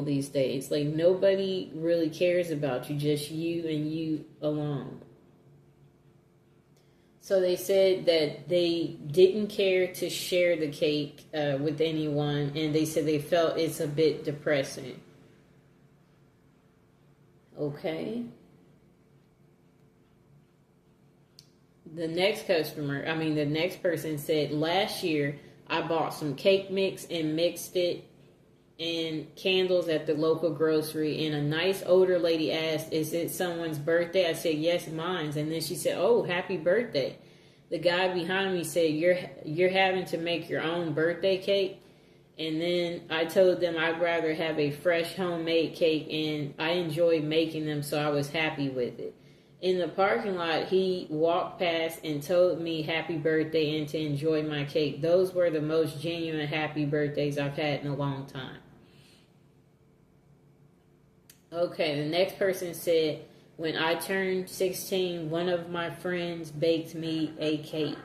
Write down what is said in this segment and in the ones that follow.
these days. Like, nobody really cares about you, just you and you alone. So they said that they didn't care to share the cake with anyone, and they said they felt it's a bit depressing. Okay. The next person said, last year I bought some cake mix and mixed it in candles at the local grocery, and a nice older lady asked, "Is it someone's birthday?" I said, "Yes, mine's." And then she said, "Oh, happy birthday." The guy behind me said, "You're having to make your own birthday cake?" And then I told them I'd rather have a fresh homemade cake, and I enjoy making them, so I was happy with it. In the parking lot, he walked past and told me happy birthday and to enjoy my cake. Those were the most genuine happy birthdays I've had in a long time. Okay, the next person said, when I turned 16, one of my friends baked me a cake.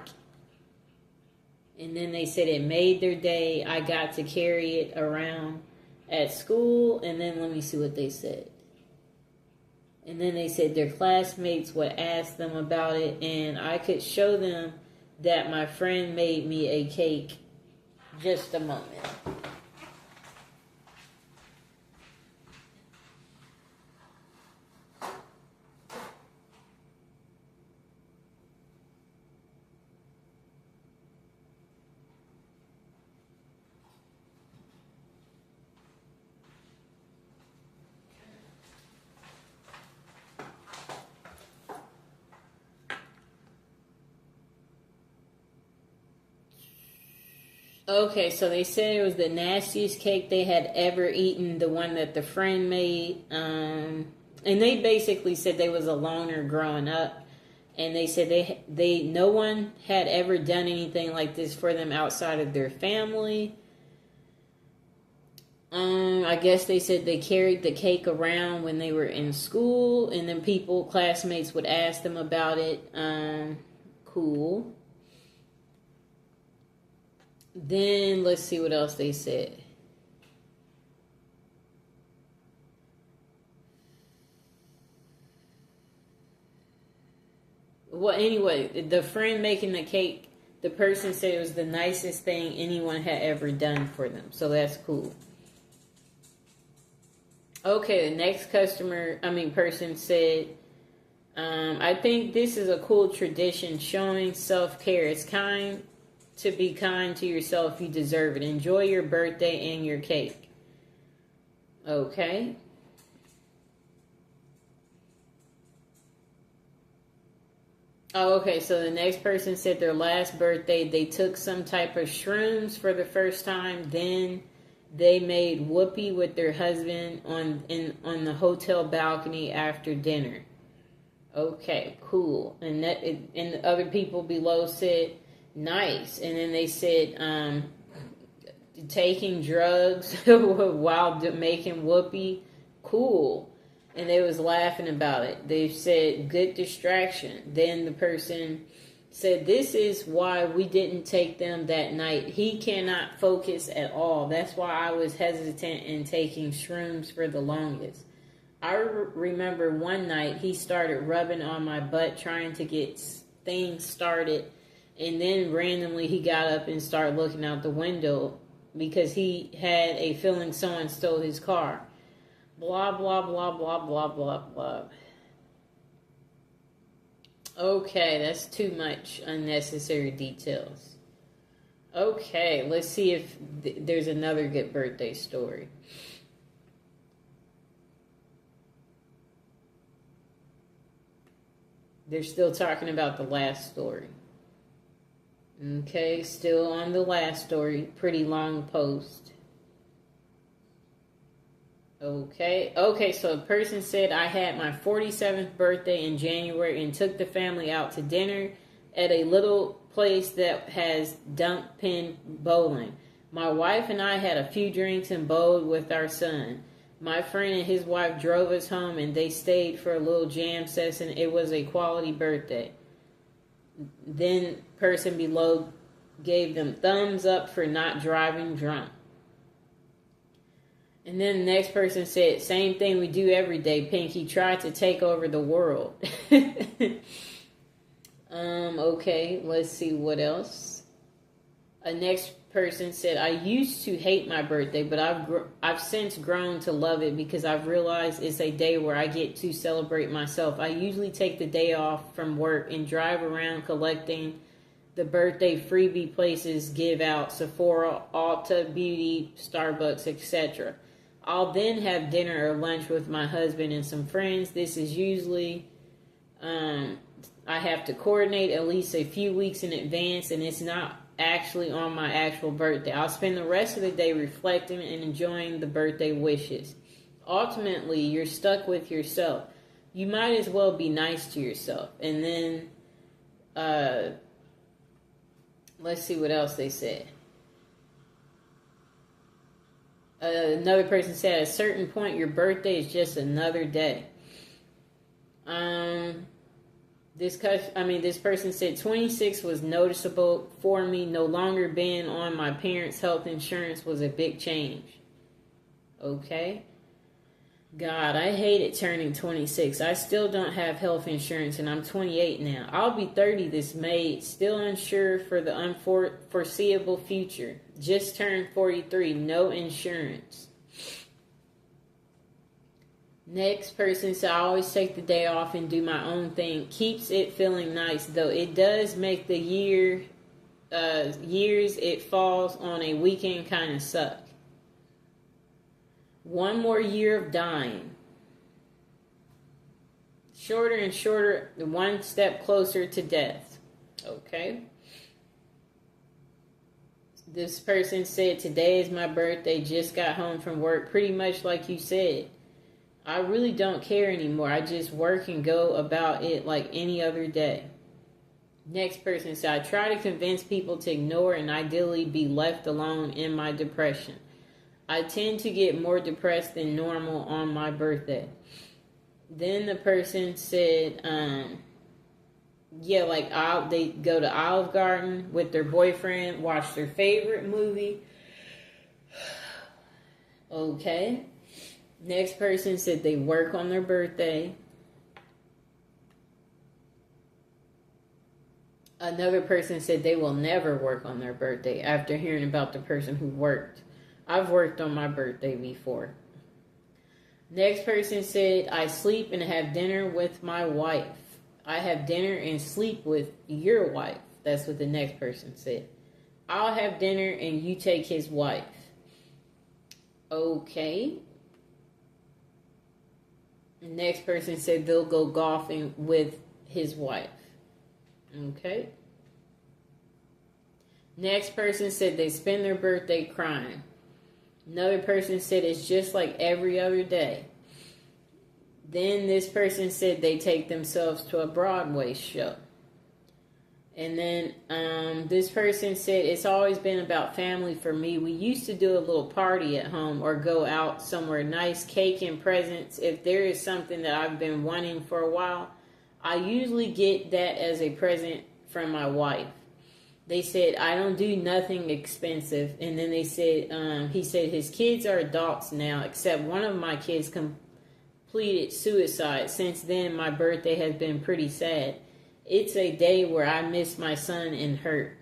And then they said it made their day. I got to carry it around at school. And then let me see what they said. And then they said their classmates would ask them about it, and I could show them that my friend made me a cake. Just a moment. Okay, so they said it was the nastiest cake they had ever eaten, the one that the friend made. And they basically said they was a loner growing up, and they said they no one had ever done anything like this for them outside of their family. I guess they said they carried the cake around when they were in school, and then classmates would ask them about it. Cool. Then let's see what else they said. Well, anyway, the friend making the cake, the person said it was the nicest thing anyone had ever done for them. So that's cool. Okay, the next person said, I think this is a cool tradition showing self-care. It's kind to be kind to yourself. You deserve it. Enjoy your birthday and your cake. Okay. Oh, okay. So the next person said their last birthday, they took some type of shrooms for the first time. Then they made whoopee with their husband on the hotel balcony after dinner. Okay, cool. And the other people below said nice. And then they said taking drugs while making whoopee, cool. And they was laughing about it. They said good distraction. Then the person said this is why we didn't take them that night. He cannot focus at all. That's why I was hesitant in taking shrooms for the longest. I remember one night he started rubbing on my butt trying to get things started, and then randomly he got up and started looking out the window because he had a feeling someone stole his car. Blah, blah, blah, blah, blah, blah, blah. Okay, that's too much unnecessary details. Okay, let's see if there's another good birthday story. They're still talking about the last story. Okay, still on the last story. Pretty long post. Okay, so a person said I had my 47th birthday in January and took the family out to dinner at a little place that has dump pin bowling. My wife and I had a few drinks and bowled with our son. My friend and his wife drove us home and they stayed for a little jam session. It was a quality birthday. Then person below gave them thumbs up for not driving drunk. And then the next person said, same thing we do every day, Pinky. Try to take over the world. Okay, let's see what else. A next person said, I used to hate my birthday, but I've since grown to love it because I've realized it's a day where I get to celebrate myself. I usually take the day off from work and drive around collecting the birthday freebie places give out: Sephora, Ulta Beauty, Starbucks, etc. I'll then have dinner or lunch with my husband and some friends. This is usually I have to coordinate at least a few weeks in advance, and it's not actually on my actual birthday. I'll spend the rest of the day reflecting and enjoying the birthday wishes. Ultimately, you're stuck with yourself. You might as well be nice to yourself. And then, let's see what else they said. Another person said, at a certain point, your birthday is just another day. This person said 26 was noticeable for me. No longer being on my parents' health insurance was a big change. Okay. God, I hated turning 26. I still don't have health insurance, and I'm 28 now. I'll be 30 this May, still unsure for the unforeseeable future. Just turned 43, no insurance. Next person said, I always take the day off and do my own thing. Keeps it feeling nice, though it does make the years it falls on a weekend kind of suck. One more year of dying. Shorter and shorter, one step closer to death. Okay. This person said, today is my birthday, just got home from work, pretty much like you said. I really don't care anymore. I just work and go about it like any other day. Next person said, I try to convince people to ignore and ideally be left alone in my depression. I tend to get more depressed than normal on my birthday. Then the person said, they go to Olive Garden with their boyfriend, watch their favorite movie. Okay. Next person said they work on their birthday. Another person said they will never work on their birthday after hearing about the person who worked. I've worked on my birthday before. Next person said, I sleep and have dinner with my wife. I have dinner and sleep with your wife. That's what the next person said. I'll have dinner and you take his wife. Okay. The next person said they'll go golfing with his wife. Okay. Next person said they spend their birthday crying. Another person said it's just like every other day. Then this person said they take themselves to a Broadway show. And then this person said it's always been about family for me. We used to do a little party at home or go out somewhere nice, cake and presents. If there is something that I've been wanting for a while, I usually get that as a present from my wife. They said, I don't do nothing expensive. And then they said, he said his kids are adults now, except one of my kids completed suicide. Since then, my birthday has been pretty sad. It's a day where I miss my son and hurt.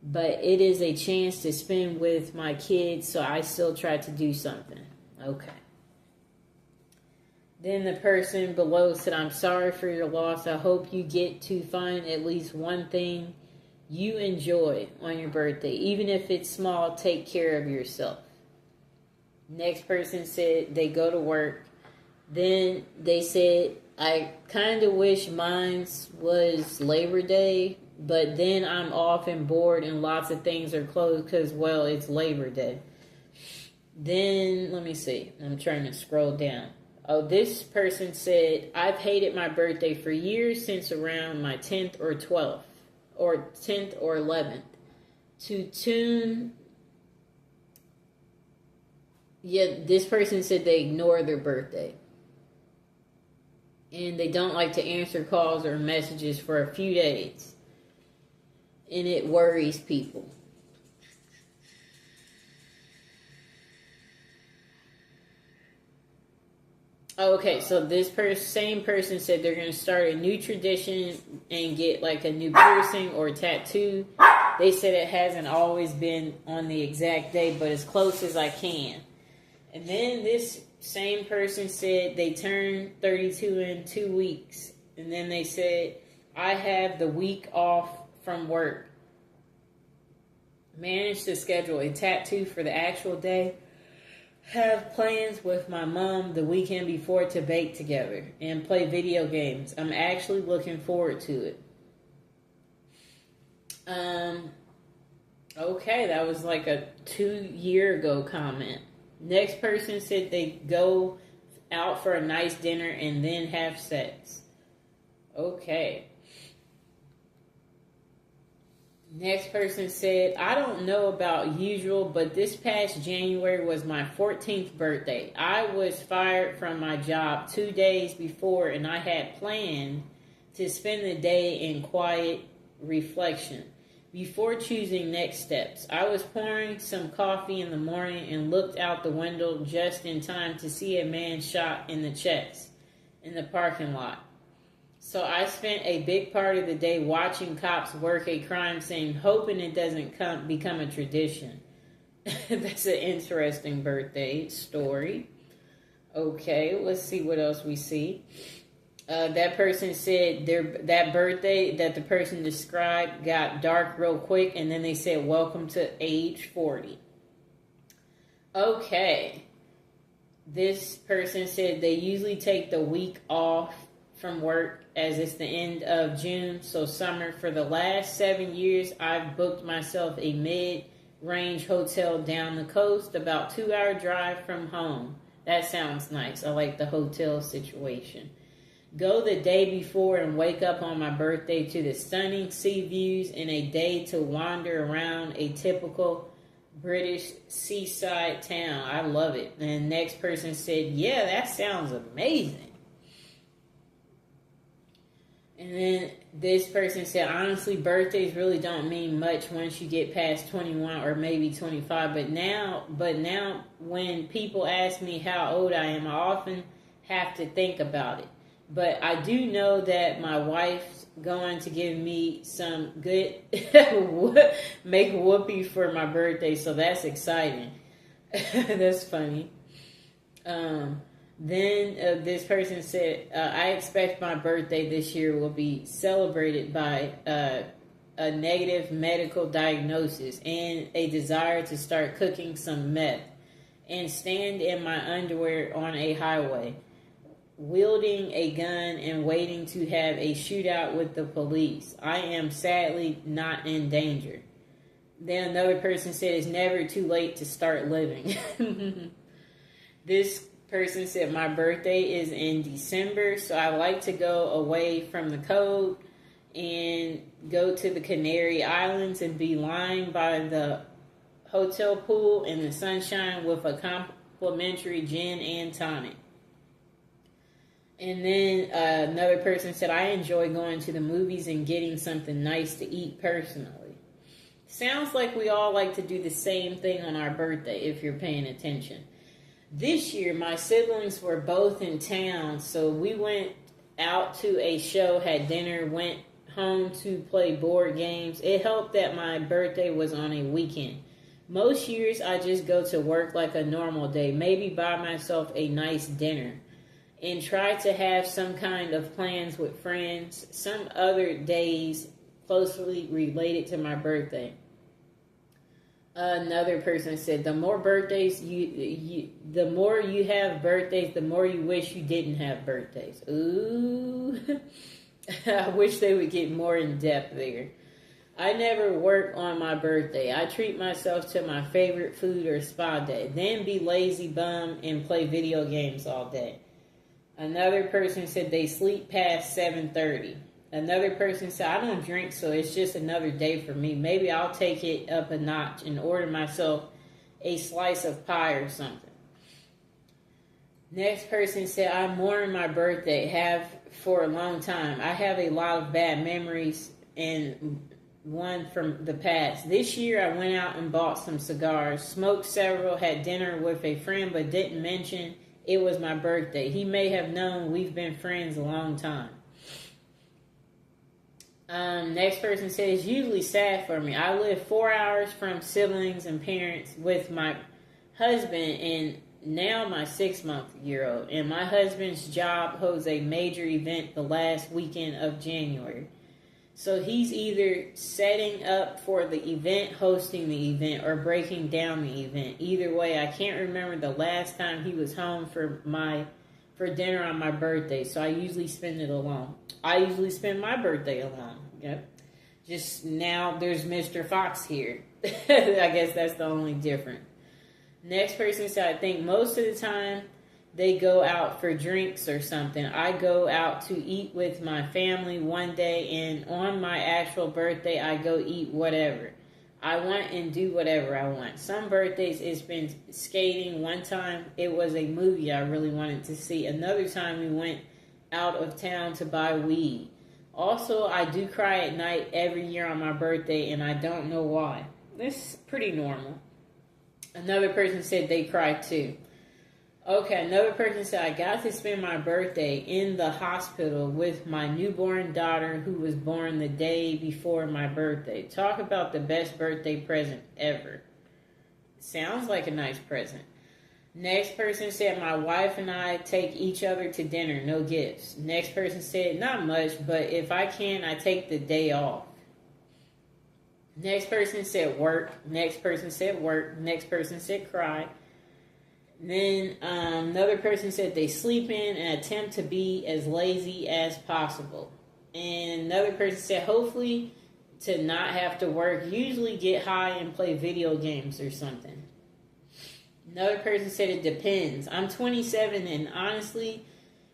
But it is a chance to spend with my kids, so I still try to do something. Okay. Then the person below said, I'm sorry for your loss. I hope you get to find at least one thing you enjoy on your birthday. Even if it's small, take care of yourself. Next person said they go to work. Then they said, I kind of wish mine was Labor Day, but then I'm off and bored and lots of things are closed because, well, it's Labor Day. Then, let me see. I'm trying to scroll down. Oh, this person said, I've hated my birthday for years since around my 10th or 12th. Or 10th or 11th. This person said they ignore their birthday. And they don't like to answer calls or messages for a few days. And it worries people. Oh, okay, so this same person said they're going to start a new tradition and get like a new piercing or tattoo. They said it hasn't always been on the exact day, but as close as I can. And then this same person said they turned 32 in 2 weeks. And then they said, I have the week off from work. Managed to schedule a tattoo for the actual day. Have plans with my mom the weekend before to bake together and play video games. I'm actually looking forward to it. Okay, that was like a 2 year ago comment. Next person said they go out for a nice dinner and then have sex. Okay. Next person said, I don't know about usual, but this past January was my 14th birthday. I was fired from my job 2 days before, and I had planned to spend the day in quiet reflection before choosing next steps. I was pouring some coffee in the morning and looked out the window just in time to see a man shot in the chest in the parking lot. So I spent a big part of the day watching cops work a crime scene, hoping it doesn't become a tradition. That's an interesting birthday story. Okay, let's see what else we see. That person said that birthday that the person described got dark real quick, and then they said, welcome to age 40. Okay. This person said they usually take the week off from work as it's the end of June, so summer. For the last 7 years, I've booked myself a mid-range hotel down the coast, about 2-hour drive from home. That sounds nice. I like the hotel situation. Go the day before and wake up on my birthday to the stunning sea views and a day to wander around a typical British seaside town. I love it. And the next person said, yeah, that sounds amazing. And then this person said, honestly, birthdays really don't mean much once you get past 21 or maybe 25. But now when people ask me how old I am, I often have to think about it. But I do know that my wife's going to give me some good make whoopee for my birthday. So that's exciting. That's funny. Then this person said, I expect my birthday this year will be celebrated by a negative medical diagnosis and a desire to start cooking some meth and stand in my underwear on a highway, wielding a gun and waiting to have a shootout with the police. I am sadly not in danger. Then another person said, it's never too late to start living. This person said, my birthday is in December, so I like to go away from the cold and go to the Canary Islands and be lying by the hotel pool in the sunshine with a complimentary gin and tonic. And then another person said, I enjoy going to the movies and getting something nice to eat personally. Sounds like we all like to do the same thing on our birthday if you're paying attention. This year, my siblings were both in town, so we went out to a show, had dinner, went home to play board games. It helped that my birthday was on a weekend. Most years, I just go to work like a normal day, maybe buy myself a nice dinner, and try to have some kind of plans with friends some other days closely related to my birthday. Another person said, the more birthdays the more you have birthdays, the more you wish you didn't have birthdays. Ooh. I wish they would get more in depth there. I never work on my birthday. I treat myself to my favorite food or spa day, then be lazy bum and play video games all day. Another person said they sleep past 7:30. Another person said, I don't drink, so it's just another day for me. Maybe I'll take it up a notch and order myself a slice of pie or something. Next person said, I mourn my birthday, have for a long time. I have a lot of bad memories and one from the past. This year I went out and bought some cigars, smoked several, had dinner with a friend, but didn't mention it was my birthday. He may have known we've been friends a long time. Next person says, usually sad for me. I live 4 hours from siblings and parents with my husband and now my 6-month-old. And my husband's job holds a major event the last weekend of January. So he's either setting up for the event, hosting the event, or breaking down the event. Either way, I can't remember the last time he was home for dinner on my birthday. So I usually spend it alone. I usually spend my birthday alone. Yep. Just now there's Mr. Fox here. I guess that's the only difference. Next person said, I think most of the time they go out for drinks or something. I go out to eat with my family one day, and on my actual birthday, I go eat whatever I want and do whatever I want. Some birthdays, it's been skating. One time, it was a movie I really wanted to see. Another time, we went out of town to buy weed. Also, I do cry at night every year on my birthday, and I don't know why. This is pretty normal. Another person said they cry too. Okay, another person said, I got to spend my birthday in the hospital with my newborn daughter who was born the day before my birthday. Talk about the best birthday present ever. Sounds like a nice present. Next person said, my wife and I take each other to dinner, no gifts. Next person said, not much, but if I can, I take the day off. Next person said work. Next person said work. Next person said cry. Then another person said they sleep in and attempt to be as lazy as possible. And another person said hopefully to not have to work, usually get high and play video games or something. Another person said it depends. I'm 27 and honestly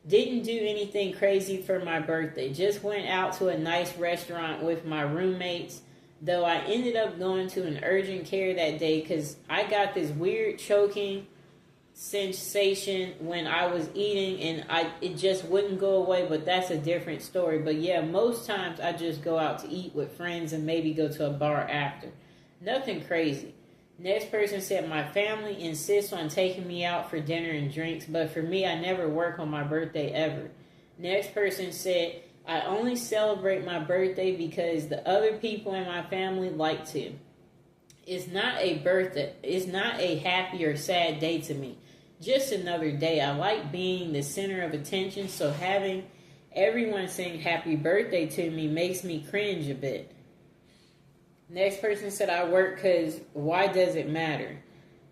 didn't do anything crazy for my birthday. Just went out to a nice restaurant with my roommates. Though I ended up going to an urgent care that day because I got this weird choking sensation when I was eating and it just wouldn't go away, but that's a different story. But yeah, most times I just go out to eat with friends and maybe go to a bar after. Nothing crazy. Next person said, my family insists on taking me out for dinner and drinks, but for me, I never work on my birthday ever. Next person said, I only celebrate my birthday because the other people in my family like to. It's not a birthday. It's not a happy or sad day to me. Just another day. I like being the center of attention, so having everyone saying happy birthday to me makes me cringe a bit. Next person said, I work because why does it matter?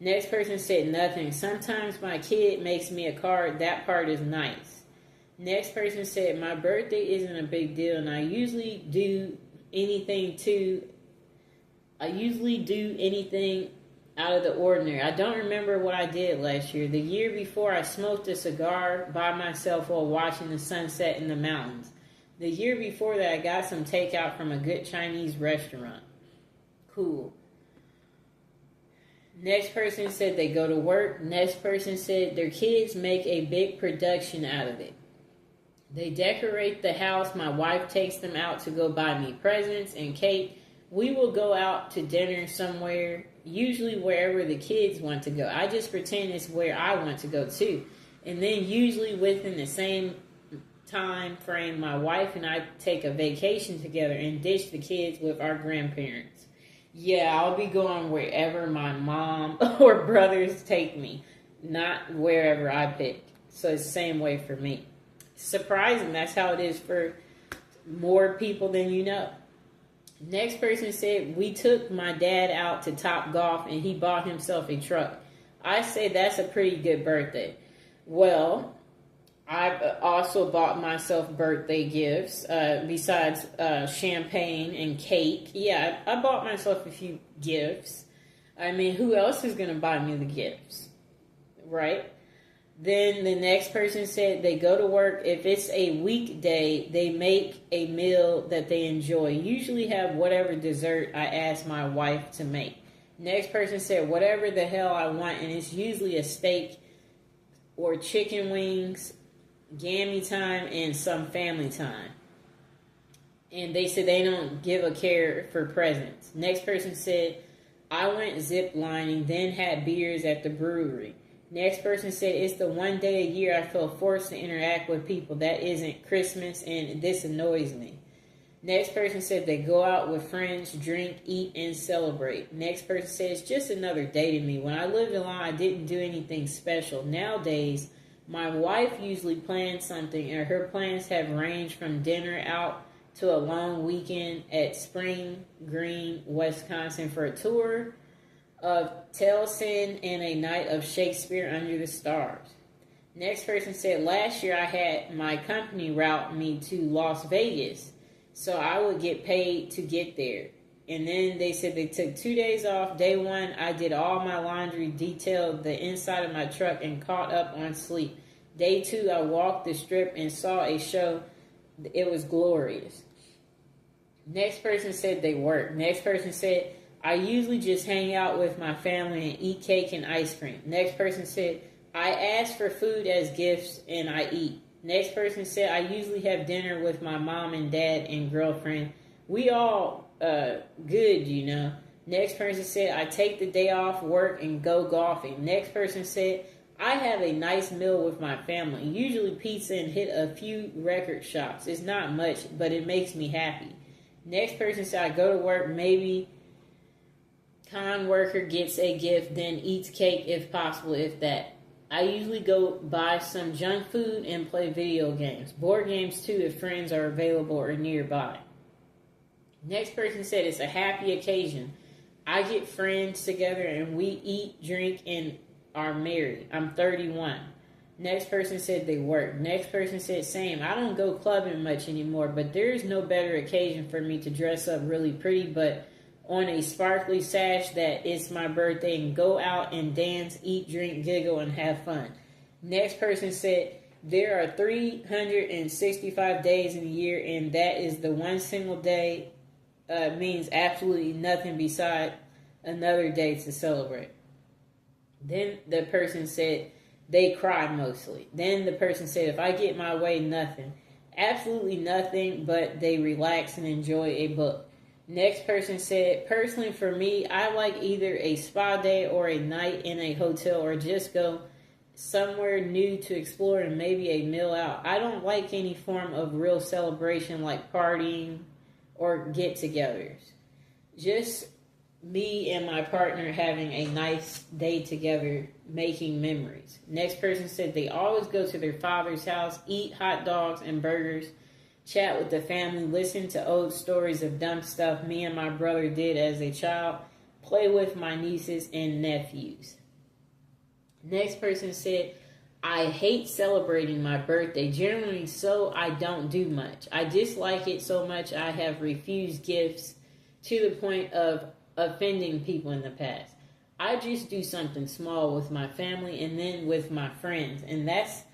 Next person said nothing. Sometimes my kid makes me a card. That part is nice. Next person said, my birthday isn't a big deal, and I usually do anything out of the ordinary. I don't remember what I did last year. The year before, I smoked a cigar by myself while watching the sunset in the mountains. The year before that, I got some takeout from a good Chinese restaurant. Cool. Next person said they go to work. Next person said their kids make a big production out of it. They decorate the house. My wife takes them out to go buy me presents and cake. We will go out to dinner somewhere, usually wherever the kids want to go. I just pretend it's where I want to go too. And then usually within the same time frame, my wife and I take a vacation together and dish the kids with our grandparents. Yeah, I'll be going wherever my mom or brothers take me, not wherever I pick. So it's the same way for me. Surprising, that's how it is for more people than you know. Next person said, we took my dad out to Top Golf and he bought himself a truck. I say that's a pretty good birthday. Well, I also bought myself birthday gifts besides champagne and cake. Yeah, I bought myself a few gifts. I mean, who else is going to buy me the gifts? Right? Then the next person said they go to work. If it's a weekday, they make a meal that they enjoy. Usually have whatever dessert I ask my wife to make. Next person said whatever the hell I want, and it's usually a steak or chicken wings, gammy time, and some family time. And they said they don't give a care for presents. Next person said, I went zip lining, then had beers at the brewery. Next person said, it's the one day a year I feel forced to interact with people. That isn't Christmas, and this annoys me. Next person said they go out with friends, drink, eat, and celebrate. Next person says, just another day to me. When I lived alone, I didn't do anything special. Nowadays, my wife usually plans something, and her plans have ranged from dinner out to a long weekend at Spring Green, Wisconsin for a tour of Tellson and a night of Shakespeare under the stars. Next person said, last year I had my company route me to Las Vegas, so I would get paid to get there. And then they said they took 2 days off. Day one, I did all my laundry, detailed the inside of my truck, and caught up on sleep. Day two, I walked the strip and saw a show. It was glorious. Next person said they work. Next person said, I usually just hang out with my family and eat cake and ice cream. Next person said, I ask for food as gifts and I eat. Next person said, I usually have dinner with my mom and dad and girlfriend. We all good, you know. Next person said, I take the day off work and go golfing. Next person said, I have a nice meal with my family. Usually pizza and hit a few record shops. It's not much, but it makes me happy. Next person said, I go to work, maybe con worker gets a gift, then eats cake if possible, if that. I usually go buy some junk food and play video games. Board games too if friends are available or nearby. Next person said it's a happy occasion. I get friends together and we eat, drink, and are married. I'm 31. Next person said they work. Next person said same. I don't go clubbing much anymore, but there is no better occasion for me to dress up really pretty, but on a sparkly sash that it's my birthday and go out and dance, eat, drink, giggle, and have fun. Next person said, there are 365 days in a year, and that is the one single day means absolutely nothing beside another day to celebrate. Then the person said, they cry mostly. Then the person said, if I get my way, nothing. Absolutely nothing, but they relax and enjoy a book. Next person said, personally for me, I like either a spa day or a night in a hotel or just go somewhere new to explore and maybe a meal out. I don't like any form of real celebration like partying or get-togethers. Just me and my partner having a nice day together, making memories. Next person said they always go to their father's house, eat hot dogs and burgers, chat with the family, listen to old stories of dumb stuff me and my brother did as a child, play with my nieces and nephews. Next person said, I hate celebrating my birthday, generally so I don't do much. I dislike it so much I have refused gifts to the point of offending people in the past. I just do something small with my family and then with my friends, and that's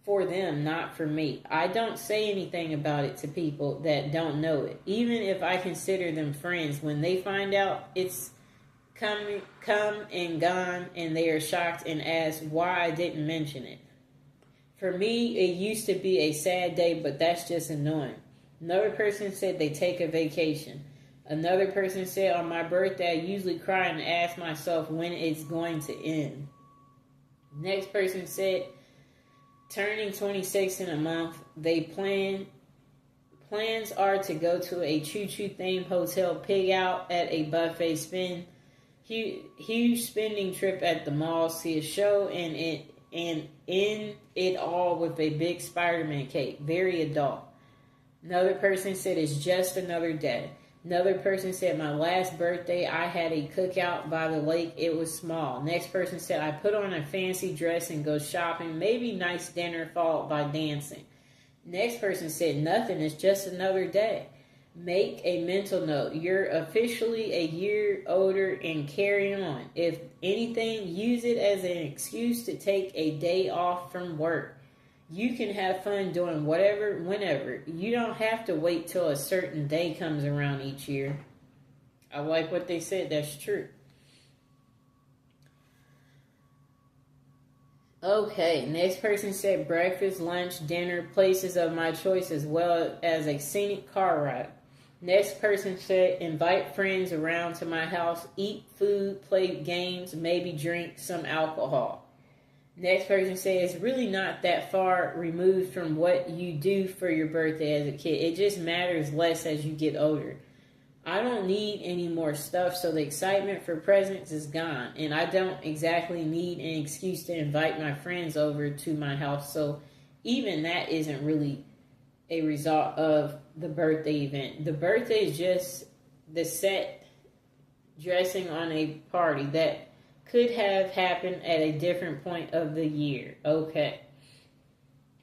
for them, not for me. I don't say anything about it to people that don't know it. Even if I consider them friends, when they find out it's come and gone and they are shocked and ask why I didn't mention it. For me, it used to be a sad day, but that's just annoying. Another person said they take a vacation. Another person said on my birthday, I usually cry and ask myself when it's going to end. Next person said, turning 26 in a month, plans are to go to a choo-choo themed hotel, pig out at a buffet, spend huge spending trip at the mall, see a show, and end it all with a big Spider-Man cake. Very adult. Another person said it's just another day. Another person said my last birthday I had a cookout by the lake. It was small. Next person said I put on a fancy dress and go shopping. Maybe nice dinner followed by dancing. Next person said nothing. It's just another day. Make a mental note. You're officially a year older and carry on. If anything, use it as an excuse to take a day off from work. You can have fun doing whatever, whenever. You don't have to wait till a certain day comes around each year. I like what they said. That's true. Okay, next person said breakfast, lunch, dinner, places of my choice, as well as a scenic car ride. Next person said invite friends around to my house, eat food, play games, maybe drink some alcohol. Next person says, it's really not that far removed from what you do for your birthday as a kid. It just matters less as you get older. I don't need any more stuff, so the excitement for presents is gone. And I don't exactly need an excuse to invite my friends over to my house. So even that isn't really a result of the birthday event. The birthday is just the set dressing on a party that could have happened at a different point of the year. Okay.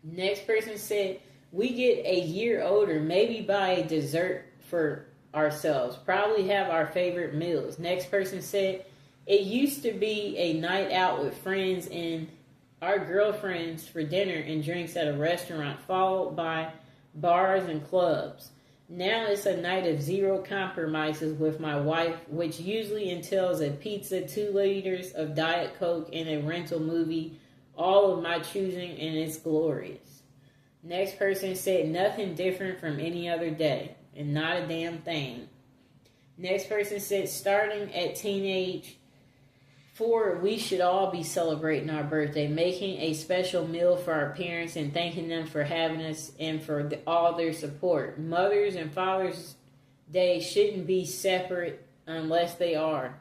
Next person said, we get a year older, maybe buy a dessert for ourselves, probably have our favorite meals. Next person said, it used to be a night out with friends and our girlfriends for dinner and drinks at a restaurant, followed by bars and clubs. Now it's a night of zero compromises with my wife, which usually entails a pizza, 2 liters of Diet Coke, and a rental movie, all of my choosing, and it's glorious. Next person said, nothing different from any other day. And not a damn thing. Next person said, starting at teenage 4, we should all be celebrating our birthday, making a special meal for our parents and thanking them for having us and for all their support. Mother's and Father's Day shouldn't be separate unless they are.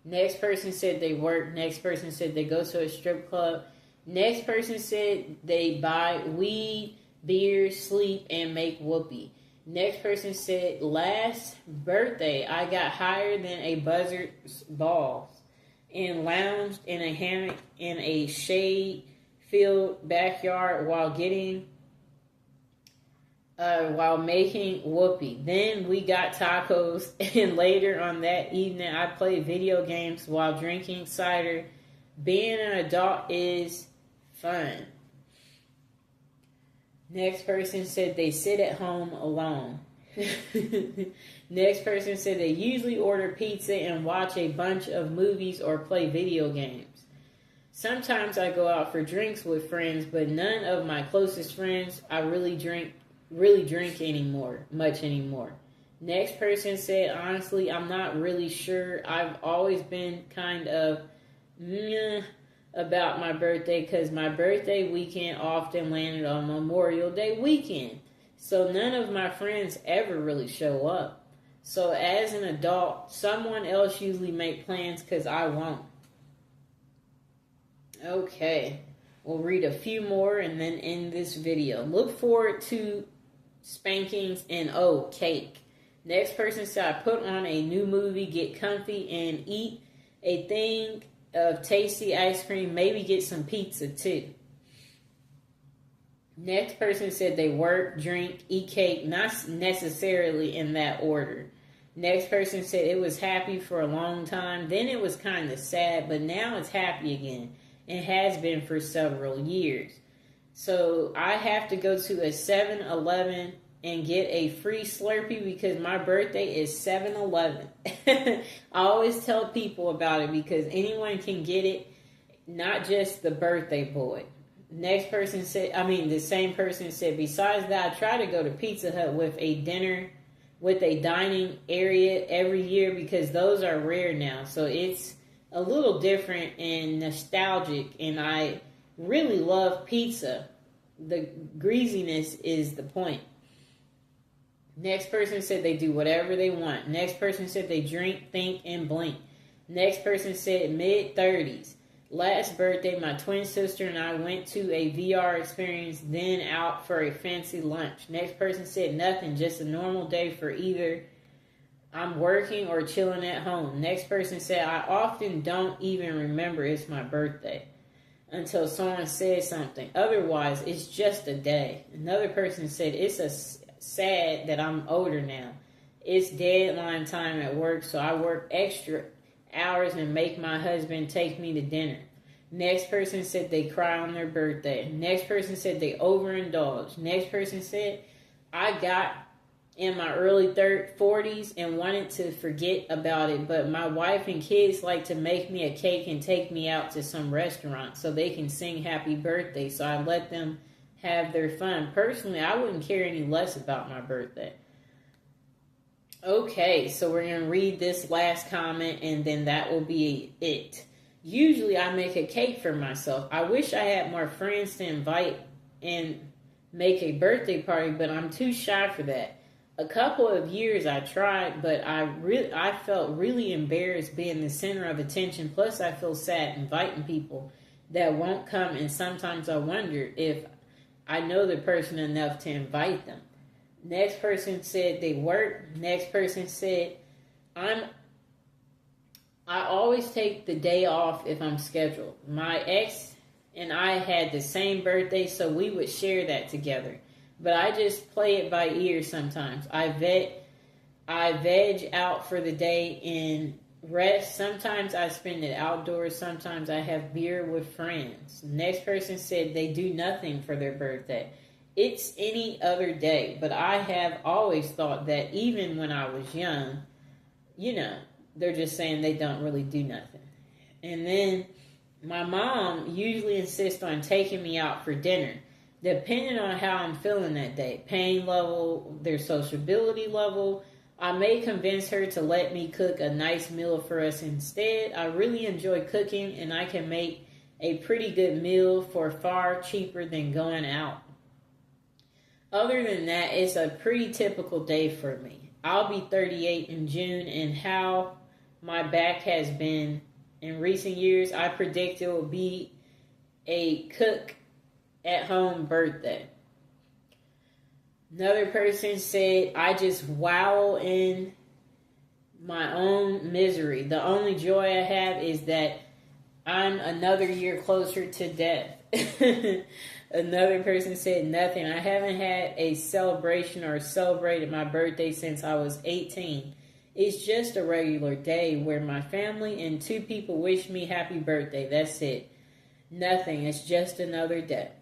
Next person said they work. Next person said they go to a strip club. Next person said they buy weed, beer, sleep, and make whoopee. Next person said, last birthday, I got higher than a buzzard's balls and lounged in a hammock in a shade-filled backyard while making whoopee. Then we got tacos, and later on that evening, I played video games while drinking cider. Being an adult is fun. Next person said they sit at home alone. Next person said they usually order pizza and watch a bunch of movies or play video games. Sometimes I go out for drinks with friends, but none of my closest friends I really drink much anymore. Next person said, honestly, I'm not really sure. I've always been kind of meh about my birthday because my birthday weekend often landed on Memorial Day weekend. So none of my friends ever really show up. So as an adult, someone else usually make plans because I won't. Okay, we'll read a few more and then end this video. Look forward to spankings and cake. Next person said, I put on a new movie, get comfy, and eat a thing of tasty ice cream, maybe get some pizza too. Next person said they work, drink, eat cake, not necessarily in that order. Next person said it was happy for a long time, then it was kind of sad, but now it's happy again. It has been for several years. So I have to go to a 7-Eleven and get a free Slurpee because my birthday is 7-Eleven. I always tell people about it because anyone can get it, not just the birthday boy. The same person said, besides that, I try to go to Pizza Hut with a dining area every year because those are rare now. So it's a little different and nostalgic, and I really love pizza. The greasiness is the point. Next person said they do whatever they want. Next person said they drink, think, and blink. Next person said mid-30s. Last birthday, my twin sister and I went to a VR experience, then out for a fancy lunch. Next person said nothing, just a normal day for either I'm working or chilling at home. Next person said, I often don't even remember it's my birthday until someone says something. Otherwise, it's just a day. Another person said, it's sad that I'm older now. It's deadline time at work, so I work extra hours and make my husband take me to dinner. Next person said they cry on their birthday. Next person said they overindulge. Next person said, I got in my early 40s and wanted to forget about it, but my wife and kids like to make me a cake and take me out to some restaurant so they can sing happy birthday, so I let them have their fun. Personally, I wouldn't care any less about my birthday. Okay, so we're going to read this last comment and then that will be it. Usually I make a cake for myself. I wish I had more friends to invite and make a birthday party, but I'm too shy for that. A couple of years I tried, but I felt really embarrassed being the center of attention. Plus I feel sad inviting people that won't come, and sometimes I wonder if I know the person enough to invite them. Next person said they work. Next person said I'm I always take the day off if I'm scheduled. My ex and I had the same birthday, so we would share that together. But I just play it by ear sometimes. I veg out for the day and rest. Sometimes I spend it outdoors. Sometimes I have beer with friends. Next person said they do nothing for their birthday. It's any other day, but I have always thought that even when I was young, you know, they're just saying they don't really do nothing. And then my mom usually insists on taking me out for dinner, depending on how I'm feeling that day, pain level, their sociability level. I may convince her to let me cook a nice meal for us instead. I really enjoy cooking, and I can make a pretty good meal for far cheaper than going out. Other than that, it's a pretty typical day for me. I'll be 38 in June, and how my back has been in recent years, I predict it will be a cook at home birthday. Another person said, I just wallow in my own misery. The only joy I have is that I'm another year closer to death. Another person said nothing. I haven't had a celebration or celebrated my birthday since I was 18. It's just a regular day where my family and 2 people wish me happy birthday. That's it. Nothing. It's just another day.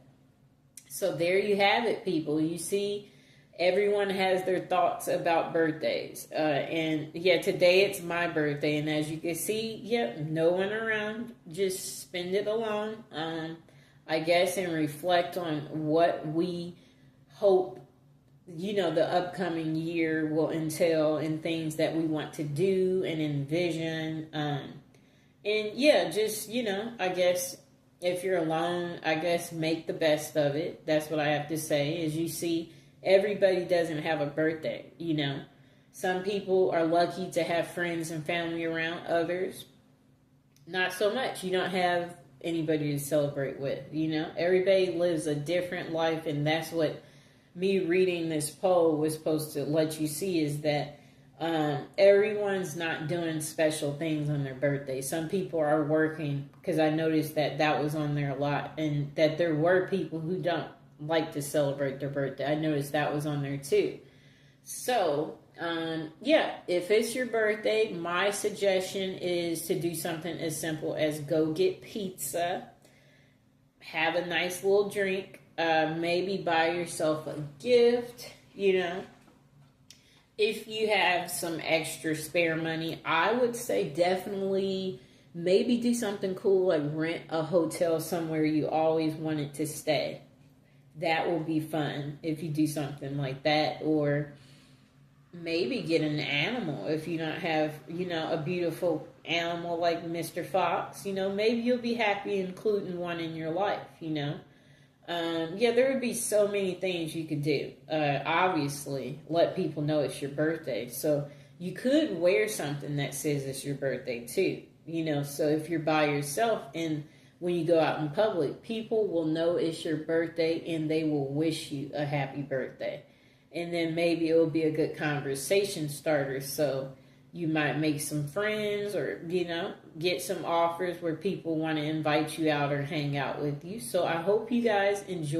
So there you have it, people. You see, everyone has their thoughts about birthdays. And yeah, today it's my birthday. And as you can see, yep, no one around. Just spend it alone. I guess, and reflect on what we hope, the upcoming year will entail, and things that we want to do and envision. And yeah, just, I guess if you're alone, I guess make the best of it. That's what I have to say. As you see, everybody doesn't have a birthday, Some people are lucky to have friends and family around. Others, not so much. You don't have anybody to celebrate with, Everybody lives a different life, and that's what me reading this poll was supposed to let you see, is that everyone's not doing special things on their birthday. Some people are working, because I noticed that was on there a lot, and that there were people who don't like to celebrate their birthday. I noticed that was on there too. So yeah, if it's your birthday, my suggestion is to do something as simple as go get pizza, have a nice little drink, maybe buy yourself a gift, If you have some extra spare money, I would say definitely maybe do something cool, like rent a hotel somewhere you always wanted to stay. That will be fun if you do something like that. Or maybe get an animal if you don't have, a beautiful animal like Mr. Fox. Maybe you'll be happy including one in your life, Yeah, there would be so many things you could do. Obviously, let people know it's your birthday. So you could wear something that says it's your birthday too, So if you're by yourself and when you go out in public, people will know it's your birthday and they will wish you a happy birthday. And then maybe it will be a good conversation starter. So you might make some friends, or, get some offers where people want to invite you out or hang out with you. So I hope you guys enjoy